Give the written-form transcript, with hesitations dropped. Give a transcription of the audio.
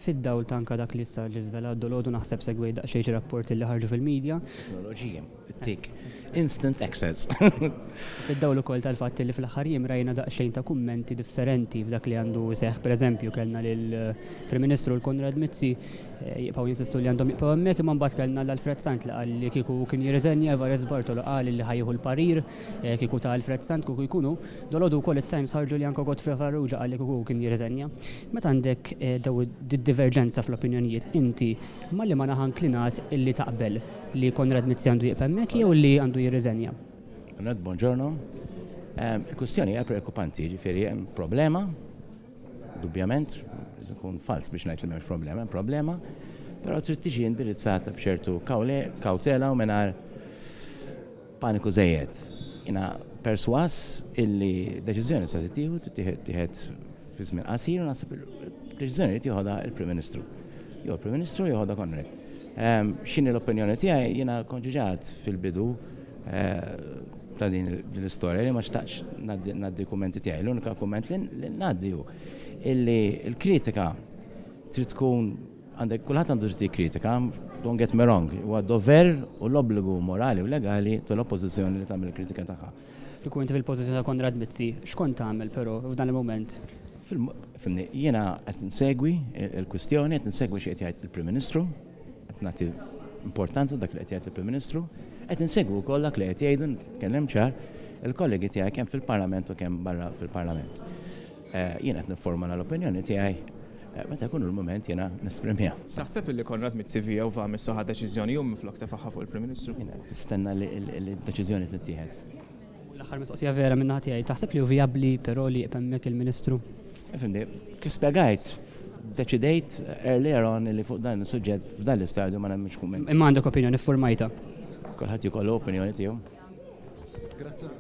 Fid-dawl tanka dak li issa li żvela d-dolodu naħseb segwej daqsxejn rapporti li ħarġu fil-medja. Teknoloġija, tik instant access. Fid-dawl ukoll tal-fatt li fl-aħħar jiem rajna daqsxejn ta' kummenti differenti f'dak li għandu seħħ. Pereżempju kellna lill-Prim Ministru l-Konrad Mizzi jibqgħu jinsistu li għandhom jibqgħu hemmhekk imma mbagħad kellna l-Alfred Sant li qal li kieku kien jirriżenja Evarist Bartolo qal li ħajjieħu l-parir kieku ta' Alfred Sant kieku jkunu dolodu wkoll it-Times ħarġu li anke Godfrey Farrugia qal li kieku kien jirriżenja. Meta għandek daw id-diverġenza fl-opinjonijiet inti ma li ma naħanklinat illi taqbel li Konrad Mizzi għandu jibqa' hemmhekk jew li għandu jirriżenja. Buongiorno. Il-kwestjoni hija preokkupanti, ġifieri hemm problema, dubjament, ikun fals biex ngħid li m'hemmx problema, hemm problema, però trid tiġi indirizzata b'ċertu kawtela u mingħajr paniku żejjed. Jiena perswas illi deċiżjoni se tittieħed fi żmien qasir u naħseb il-deċiżjoni li tieħodha il-Prim Ministru. Jew il-Prim Ministru jeħodha Konrad. X'inhi l-opinjoni tiegħi jiena konġuġat fil-bidu ta' din l-istorja li ma xtaqx ngħaddi kummenti tiegħi. L-unika kumment li ngħaddi hu illi l-kritika trid tkun għandek kulħadd għandu trid kritika, don't get me wrong, huwa dover u l-obbligu morali u legali tal-oppożizzjoni li tagħmel kritika tagħha. Kieku inti fil-pożizzjoni ta' Konrad Mizzi, x'kont tagħmel però f'dan il-mument? Fimni, jiena qed insegwi l-kwistjoni, qed insegwi xi qed jgħid il-Prim Ministru, qed nagħti importanza dak li qed jgħid il-Prim Ministru, qed insegwu wkoll dak li qed jgħidu nkellem ċar il-kollegi tiegħi kemm fil-Parlament u kemm barra fil-Parlament. Jiena qed nifformala l-opinjoni tiegħi meta jkun il-mument jiena nesprimiha. Taħseb li Konrad Mizzi vija u va missu ħad deċiżjoni jew minflok tefagħha fuq il-Prim Ministru? Jiena nistenna li l-deċiżjoni tittieħed. L-aħħar mistoqsija vera minn naħa tiegħi, taħseb li hu vijabbli però li jibqa' hemmhekk il-Ministru? Fimni, kif spjegajt, deċidejt earlier on li fuq dan is-suġġett f'dan l-istadju ma nemmix kumment. Imma għandek opinjoni ffurmajta. Kulħadd jkollu opinjoni tiegħu. Grazzi.